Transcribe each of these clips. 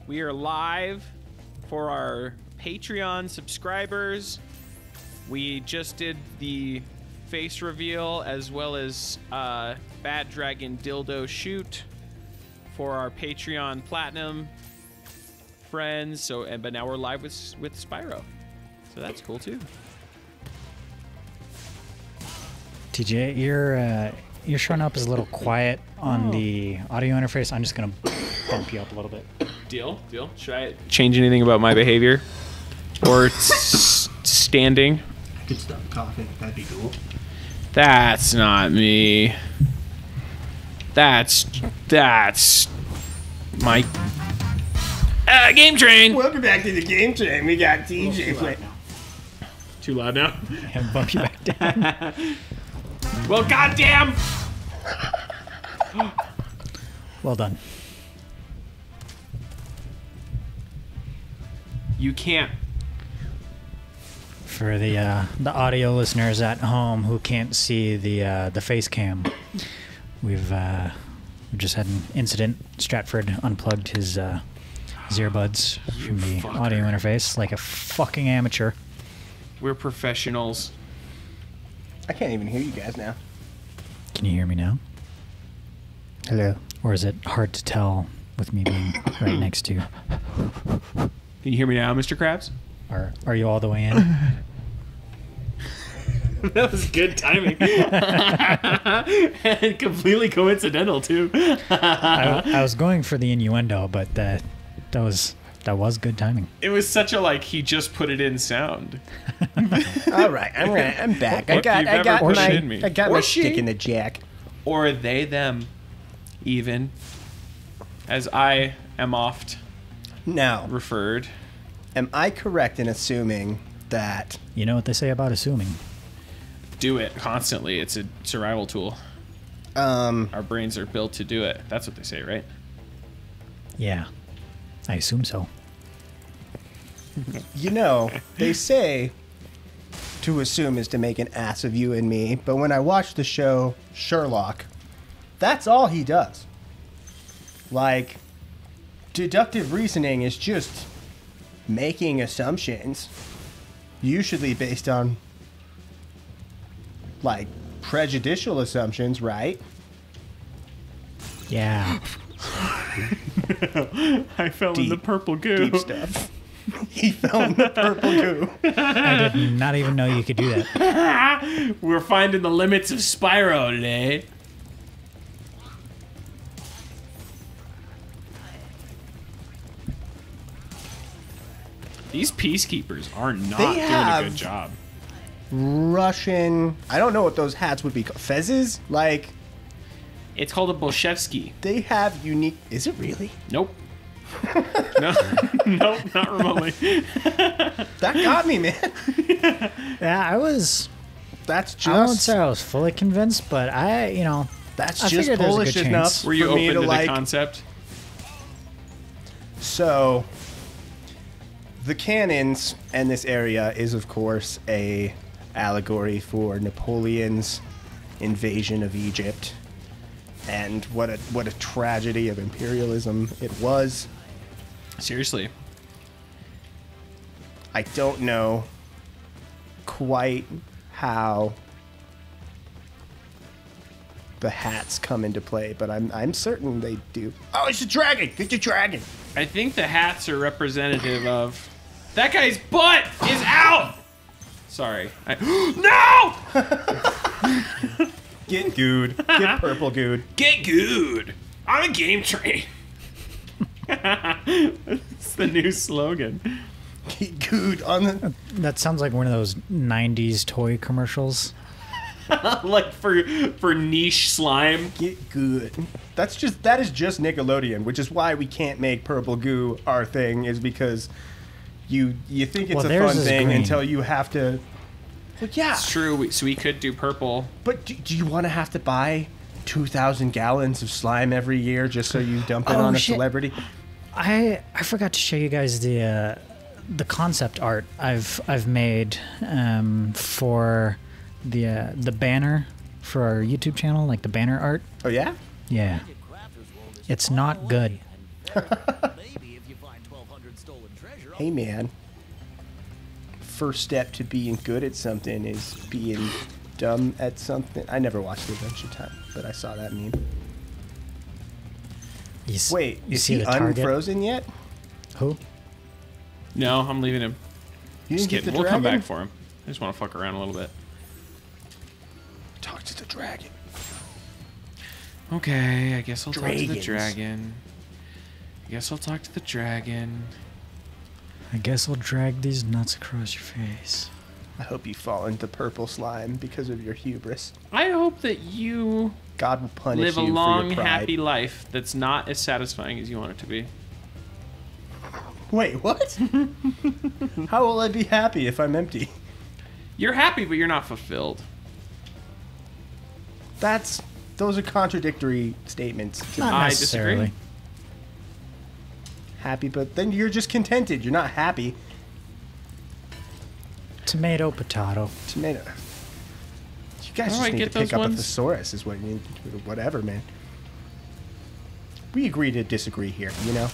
We are live for our Patreon subscribers. We just did the face reveal as well as Bad Dragon Dildo Shoot for our Patreon Platinum friends. So, but now we're live with Spyro, so that's cool too. TJ, you're showing up as a little quiet on the audio interface. I'm just gonna bump you up a little bit. Deal. Should I change anything about my behavior or standing? I could stop coughing. That'd be cool. That's not me. That's my game train. Welcome back to the game train. We got TJ playing. Too loud now. And bump you back down. Well, goddamn. Well done. You can't. For the audio listeners at home who can't see the face cam, we've just had an incident. Stratford unplugged his earbuds from the audio interface like a fucking amateur. We're professionals. I can't even hear you guys now. Can you hear me now? Hello. Or is it hard to tell with me being right next to you? Can you hear me now, Mr. Krabs? Are you all the way in? That was good timing. And completely coincidental, too. I was going for the innuendo, but that was good timing. It was such a, he just put it in sound. All right, I'm back. I got my stick in the jack. Or they, them, even, as I am oft Now, referred. am I correct in assuming that... You know what they say about assuming. Do it constantly. It's a survival tool. Our brains are built to do it. That's what they say, right? Yeah, I assume so. You know, they say to assume is to make an ass of you and me, but when I watch the show Sherlock, that's all he does. Like, deductive reasoning is just making assumptions, usually based on, prejudicial assumptions, right? Yeah. I fell in the purple goo. Deep stuff. He fell in the purple goo. I did not even know you could do that. We're finding the limits of Spyro today. These peacekeepers are not doing a good job. Russian... I don't know what those hats would be called. Fezzes? It's called a Bolshevsky. They have unique... Is it really? Nope. No, nope, not remotely. That got me, man. Yeah, I was... That's I won't just... say I was fully convinced, but That's I just figured there's a Polish good enough chance. Were you for me open to to the concept? So, the cannons and this area is, of course, a allegory for Napoleon's invasion of Egypt, and what a tragedy of imperialism it was. Seriously. I don't know quite how the hats come into play, but I'm certain they do. Oh, it's a dragon! Get your dragon! I think the hats are representative of... That guy's butt is out! Sorry. No! Get good. Get purple good. Get good. I'm a game train. It's the new slogan. Get good on the... That sounds like one of those 90s toy commercials. Like for niche slime. Get good. That is just Nickelodeon, which is why we can't make purple goo our thing, is because you think it's a fun thing green. until you have to... Well, yeah. It's true. So we could do purple. But do you want to have to buy 2,000 gallons of slime every year just so you dump it on a celebrity? I forgot to show you guys the concept art I've made for the banner for our YouTube channel, like the banner art. Oh yeah? Yeah. It's not good. If you find 1,200 stolen treasure, Hey, man. First step to being good at something is being dumb at something. I never watched Adventure Time, but I saw that meme. Wait, you is see he the target? unfrozen yet? Who? No, I'm leaving him. You Just didn't get kidding. the We'll come dragon? back for him. I just want to fuck around a little bit. Talk to the dragon. Okay, I guess I'll talk to the Dragons. dragon. I guess I'll talk to the dragon. I guess I'll drag these nuts across your face. I hope you fall into purple slime because of your hubris. I hope that you God will punish live a you long, for your pride. happy life that's not as satisfying as you want it to be. Wait, what? How will I be happy if I'm empty? You're happy, but you're not fulfilled. Those are contradictory statements. To Not me. I necessarily. disagree. Happy, but then you're just contented. You're not happy. Tomato, potato. Tomato. You guys How do just I need get to pick those up a ones? thesaurus is what you need. Whatever, man. We agree to disagree here, you know?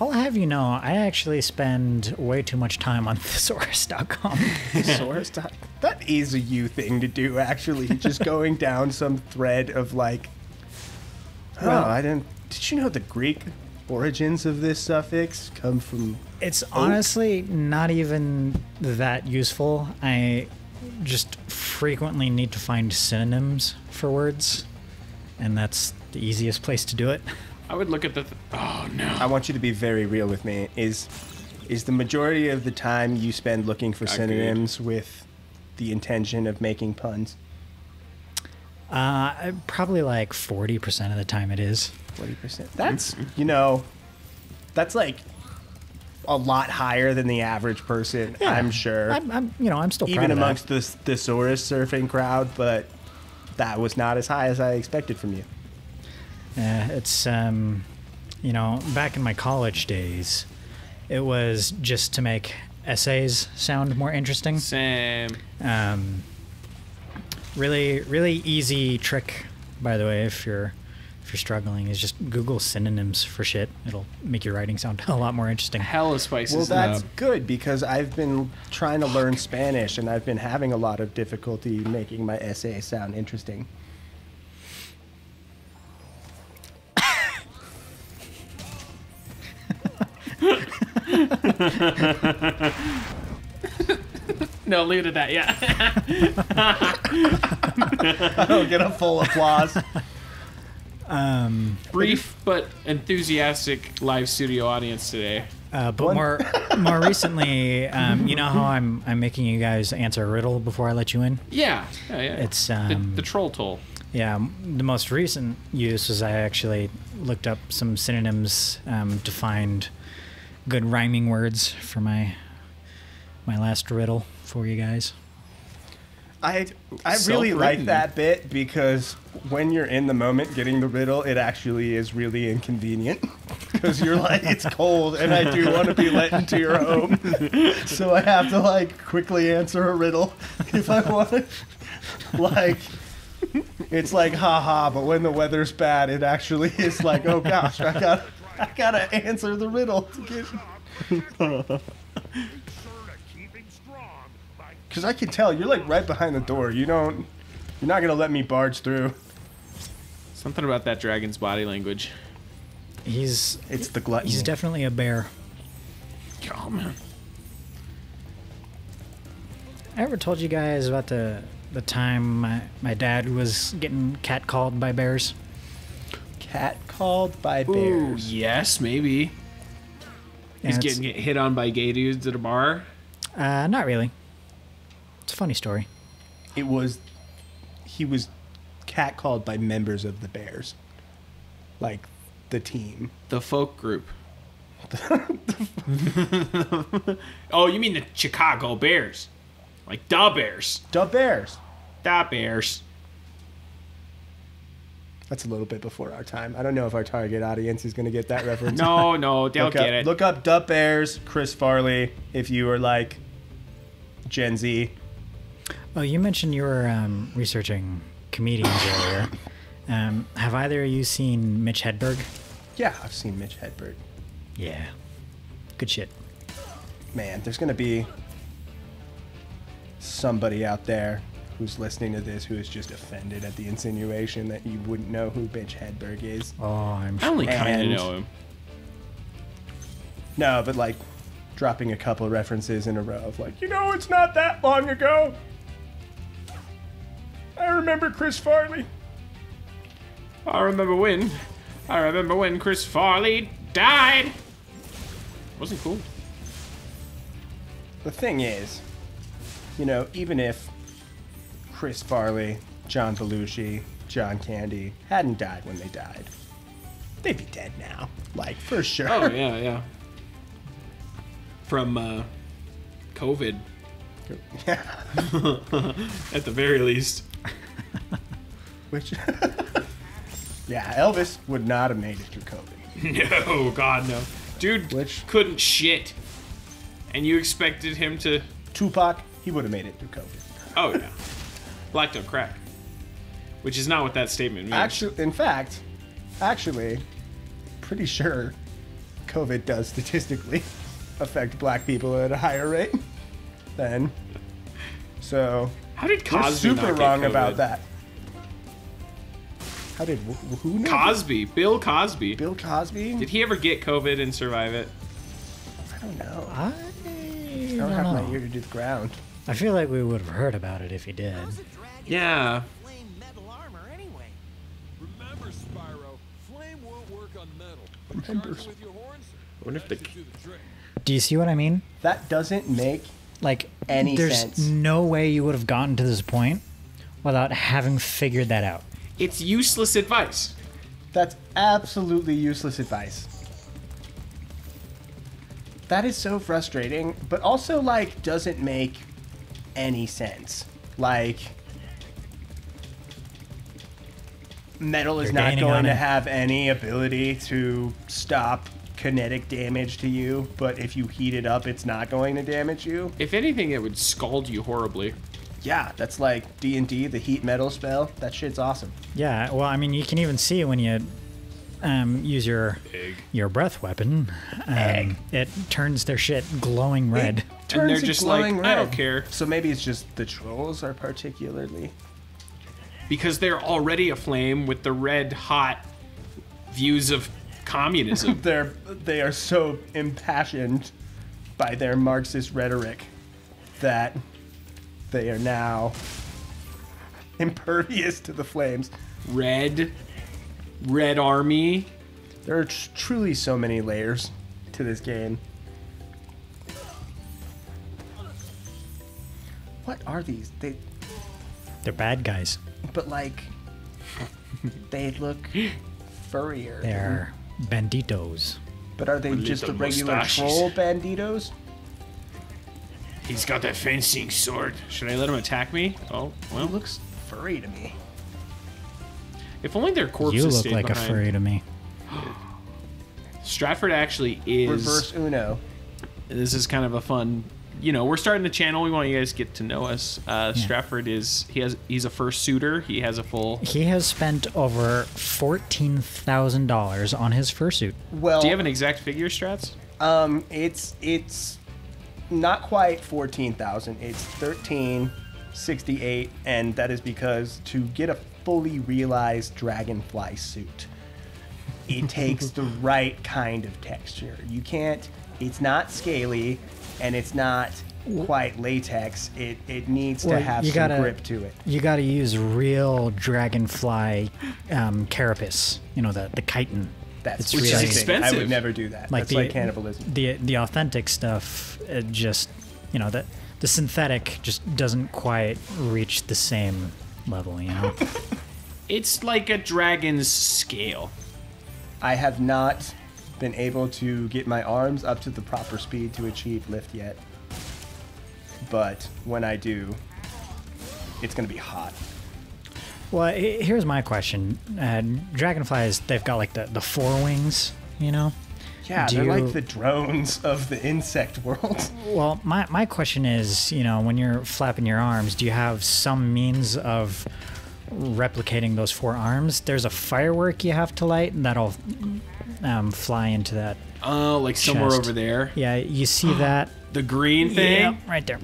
I'll have you know, I actually spend way too much time on thesaurus.com. Thesaurus? That is a you thing to do, actually. Just going down some thread of like, did you know the Greek origins of this suffix come from It's honestly not even that useful. I just frequently need to find synonyms for words, and that's the easiest place to do it. I would look at the... oh, no. I want you to be very real with me. Is the majority of the time you spend looking for Agreed. synonyms with the intention of making puns? Probably like 40% of the time it is. 40%. That's, that's like a lot higher than the average person, I'm sure. I'm still proud Even of that. amongst the thesaurus surfing crowd, but that was not as high as I expected from you. It's, back in my college days, it was just to make essays sound more interesting. Same. Really, really easy trick, by the way, if you're struggling, is just Google synonyms for shit. It'll make your writing sound a lot more interesting. Hella spices Well, it that's up. good because I've been trying to learn Spanish and I've been having a lot of difficulty making my essay sound interesting. No, leave it at that, yeah. I don't get a full applause. Brief but enthusiastic live studio audience today. But more recently, you know how I'm making you guys answer a riddle before I let you in? Yeah. It's the troll toll. Yeah, the most recent use was I actually looked up some synonyms to find good rhyming words for my last riddle for you guys. I really like Self-written. that bit because when you're in the moment getting the riddle, it actually is really inconvenient because you're like, it's cold and I do want to be let into your home. So I have to like quickly answer a riddle if I want it. Like, it's like, haha, but when the weather's bad, it actually is like, oh gosh, I gotta answer the riddle to get... Because I can tell you're like right behind the door. You're not gonna let me barge through. Something about that dragon's body language. It's the gluttony. He's definitely a bear. Oh, man. I ever told you guys about the time my dad was getting catcalled by bears? Catcalled by Ooh, bears. yes, maybe. He's Yeah, getting hit on by gay dudes at a bar. Not really. It's a funny story. He was catcalled by members of the Bears, like the team. The folk group. Oh, you mean the Chicago Bears? Like da Bears. The Bears. Da Bears. That's a little bit before our time. I don't know if our target audience is going to get that reference. No, they'll get it. Look up the Bears, Chris Farley, if you were like Gen Z. Oh, you mentioned you were researching comedians earlier. Have either of you seen Mitch Hedberg? Yeah, I've seen Mitch Hedberg. Yeah. Good shit. Man, there's gonna be somebody out there who's listening to this who is just offended at the insinuation that you wouldn't know who Bitch Hedberg is. Oh, I'm I sure. only kind of And- know him. No, but like dropping a couple references in a row of like, it's not that long ago. I remember Chris Farley. I remember when Chris Farley died. Wasn't cool. The thing is, even if Chris Farley, John Belushi, John Candy hadn't died when they died, they'd be dead now. Like, for sure. Oh, yeah. From COVID, at the very least. Which, yeah, Elvis would not have made it through COVID. No, God, no. Dude couldn't shit. And you expected him to... Tupac, he would have made it through COVID. Oh, yeah. Black don't crack. Which is not what that statement means. Actually, pretty sure COVID does statistically affect black people at a higher rate than. So, How did you're Cosby super not get wrong COVID? about that. How did who know? Cosby. Bill Cosby. Bill Cosby? Did he ever get COVID and survive it? I don't know. I I don't don't have my know. ear to do the ground. I feel like we would have heard about it if he did. How's a dragon Yeah. flame metal armor anyway? Remember, Spyro, flame won't work on metal. Remember. Charge it with your horns. I wonder if the... That should do the trick. Do you see what I mean? That doesn't make Like, Any there's sense. no way you would have gotten to this point without having figured that out. It's useless advice. That's absolutely useless advice. That is so frustrating, but also, like, doesn't make any sense. Like, metal is You're not gaining going on to it. have any ability to stop kinetic damage to you, but if you heat it up, it's not going to damage you. If anything, it would scald you horribly. Yeah, that's like D&D, the heat metal spell. That shit's awesome. Yeah, well, I mean, you can even see when you use your breath weapon, it turns their shit glowing red. And they're Turns it just like, glowing I don't red. care. So maybe it's just the trolls are particularly... Because they're already aflame with the red hot views of communism. They are so impassioned by their Marxist rhetoric that they are now impervious to the flames. Red Army. There are truly so many layers to this game. What are these? They're bad guys. But like, they look furrier. They're banditos. But are they just the Bandito regular mustaches. troll banditos? He's got that fencing sword. Should I let him attack me? Oh, He well. looks furry to me. If only their corpses You look stayed like behind. a furry to me. Stratford actually is... Reverse Uno. This is kind of a fun... we're starting the channel. We want you guys to get to know us. Stratford is... He's a fursuiter. He has a full... He has spent over $14,000 on his fursuit. Well, Do you have an exact figure, Strats? It's not quite 14,000. It's 1368, and that is because to get a fully realized dragonfly suit, it takes the right kind of texture. You can't. It's not scaly, and it's not quite latex. It needs to Well, have you some gotta- grip to it. You got to use real dragonfly carapace. The chitin. That's Which is disgusting. I expensive. would never do that. Like That's like cannibalism. The authentic stuff, it just the synthetic just doesn't quite reach the same level. It's like a dragon's scale. I have not been able to get my arms up to the proper speed to achieve lift yet. But when I do, it's going to be hot. Well, here's my question: dragonflies, they've got like the forewings, Yeah, Do they're you- like the drones of the insect world. Well, my question is, when you're flapping your arms, do you have some means of replicating those four arms? There's a firework you have to light that'll fly into that Oh, like somewhere chest. over there. Yeah, you see that? The green thing? Yeah, right there.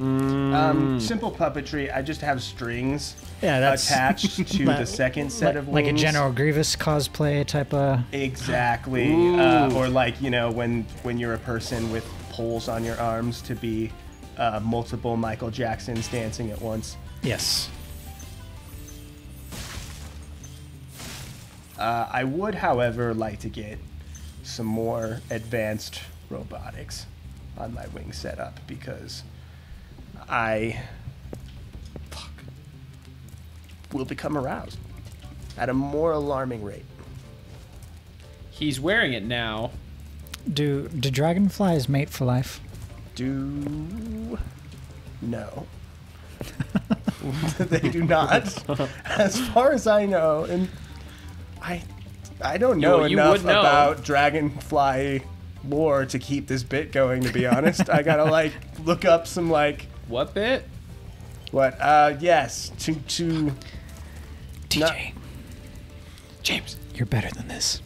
Simple puppetry. I just have strings Yeah, that's attached to the second set of wings. like a General Grievous cosplay type of. Exactly. Or like, you know, when you're a person with poles on your arms to be multiple Michael Jacksons dancing at once. Yes. I would, however, like to get some more advanced robotics on my wing setup because I will become aroused at a more alarming rate. He's wearing it now. Do dragonflies mate for life? No. They do not. As far as I know, and I don't know You enough would know. about dragonfly lore to keep this bit going, to be honest. I gotta like look up some like What bit? what yes to TJ, James. you're better than this.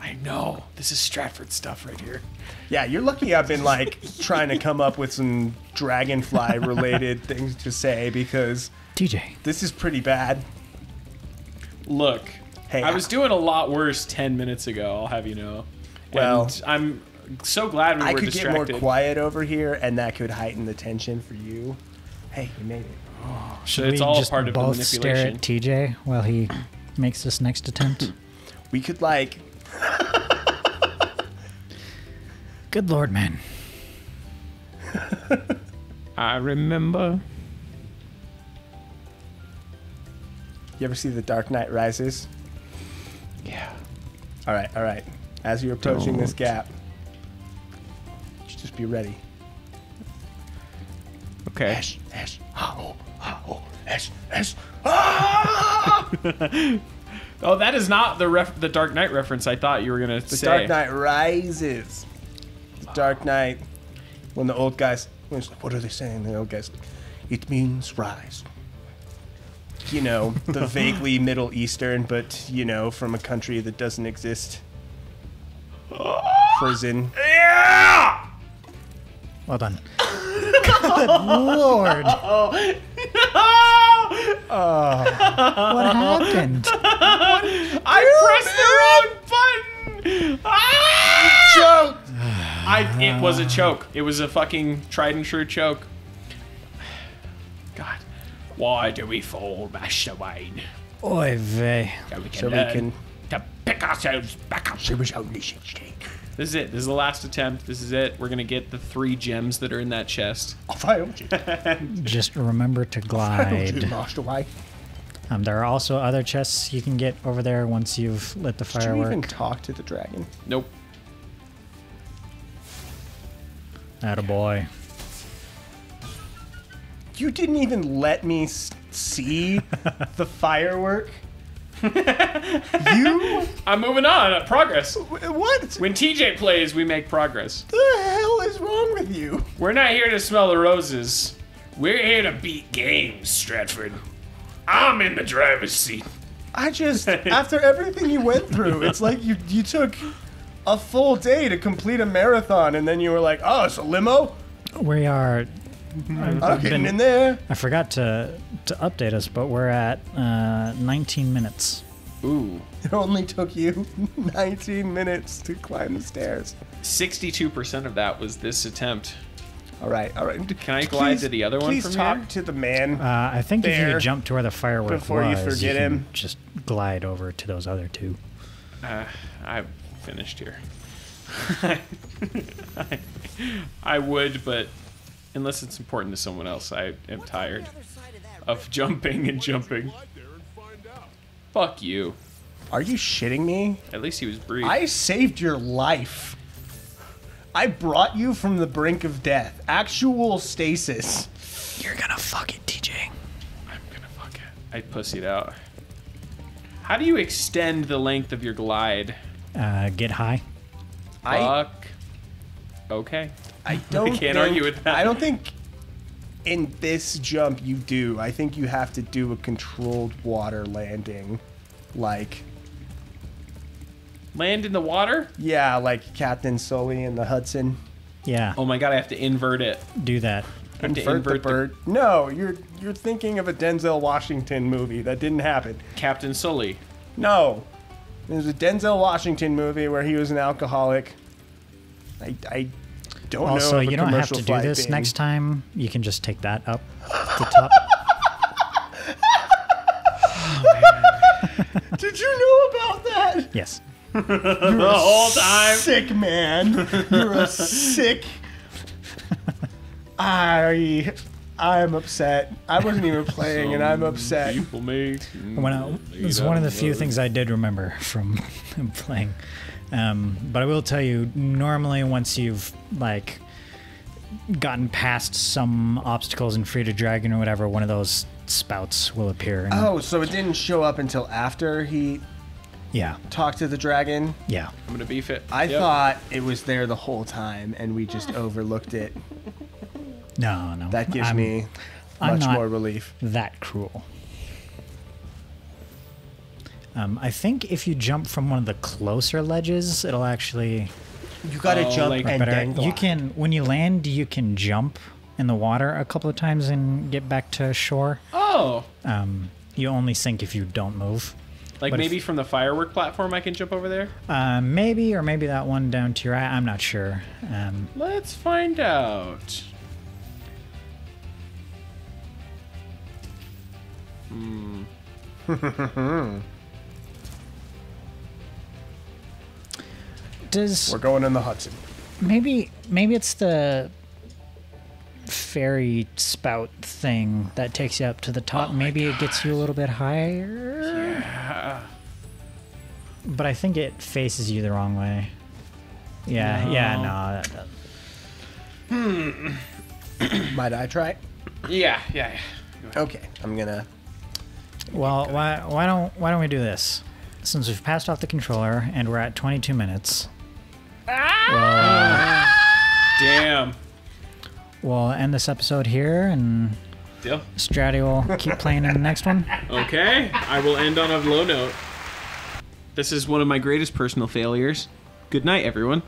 I know. This is Stratford stuff right here. yeah, you're lucky I've been like trying to come up with some dragonfly related things to say because TJ, this is pretty bad. Look, Hey, I was doing a lot worse 10 minutes ago, I'll have you know. Well, and I'm so glad we I were could distracted. get more quiet over here and that could heighten the tension for you. Hey, you made it. should it's we all just part of the both stare manipulation. at TJ while he makes this next attempt? We could like Good Lord, man. I remember. You ever see The Dark Knight Rises? Yeah. All right. As you're approaching this gap, just be ready. Okay. Ash, Ash. Ah! Oh, that is not the Dark Knight reference I thought you were going to The say. Dark Knight Rises. The Dark Knight. When the old guys, what are they saying? The old guys, it means rise. You know, the vaguely Middle Eastern, but you know, from a country that doesn't exist. Prison. Yeah! Well done. Good Lord. What happened? I pressed the wrong button! Ah! Joke! It was a choke. It was a fucking tried and true choke. God. Why do we fall, Master Wayne? Oy vey. So we can So we learn can- to pick ourselves back up. It was only 16. This is it. This is the last attempt. This is it. We're gonna get the 3 gems that are in that chest. I failed you. Just remember to glide. Master Wayne. There are also other chests you can get over there once you've lit the Did you even firework. talk to the dragon? Nope. Attaboy. You didn't even let me see the firework. You? I'm moving on. Progress. What? When TJ plays, we make progress. The hell is wrong with you? We're not here to smell the roses. We're here to beat games, Stratford. I'm in the driver's seat. I just, after everything you went through, it's like you took a full day to complete a marathon and then you were like, oh, it's a limo? We are. I'm getting in there. I forgot to update us, but we're at 19 minutes. Ooh. It only took you 19 minutes to climb the stairs. 62% of that was this attempt. All right. Can I glide to the other one Please from talk here? to the man. I think if There. you jump to where the firework Before you was, forget can him. just glide over to those other 2. I've finished here. I would, but unless it's important to someone else, I am tired of jumping and jumping. Slide there and find out. Fuck you. Are you shitting me? At least he was brief. I saved your life. I brought you from the brink of death. Actual stasis. You're gonna fuck it, TJ. I'm gonna fuck it. I pussied out. How do you extend the length of your glide? Get high. Fuck. Okay. I don't can't argue with that. I don't think in this jump you do. I think you have to do a controlled water landing. Like Land in the water? Yeah, like Captain Sully in the Hudson. Yeah, Oh my god, I have to invert it. do that. I have to Invert the invert bird. No, you're thinking of a Denzel Washington movie. That didn't happen. Captain Sully. No. There's a Denzel Washington movie where he was an alcoholic. I don't know. Also, of a you don't have commercial to do flight this being- next time. You can just take that up to top. Did you know about that? Yes. The whole time. Sick man. You're a sick. I'm upset. I wasn't even playing, and I'm upset. People make It's one of the few things I did remember from playing. But I will tell you, normally once you've like gotten past some obstacles in Free to Dragon or whatever, one of those spouts will appear. And, Oh, so it didn't show up until after he yeah, talked to the dragon? yeah. I'm gonna beef it. I Yep. thought it was there the whole time, and we just overlooked it. No, no. That gives me I'm much not more relief. that cruel. I think if you jump from one of the closer ledges, it'll actually You gotta Oh, jump like- and better. then You can, when you land, you can jump in the water a couple of times and get back to shore. Oh. You only sink if you don't move. Like But if- maybe from the firework platform I can jump over there? Maybe, or maybe that one down to your right. I'm not sure. Let's find out. Does We're going in the Hudson. maybe it's the fairy spout thing that takes you up to the top. Maybe it gets you a little bit higher. Yeah. But I think it faces you the wrong way. Yeah, yeah, no. Might I try? Yeah. Okay, I'm gonna. Well, why don't we do this? Since we've passed off the controller and we're at 22 minutes, Damn. we'll end this episode here, and Deal. Stratty will keep playing in the next one. Okay. I will end on a low note. This is one of my greatest personal failures. Good night, everyone.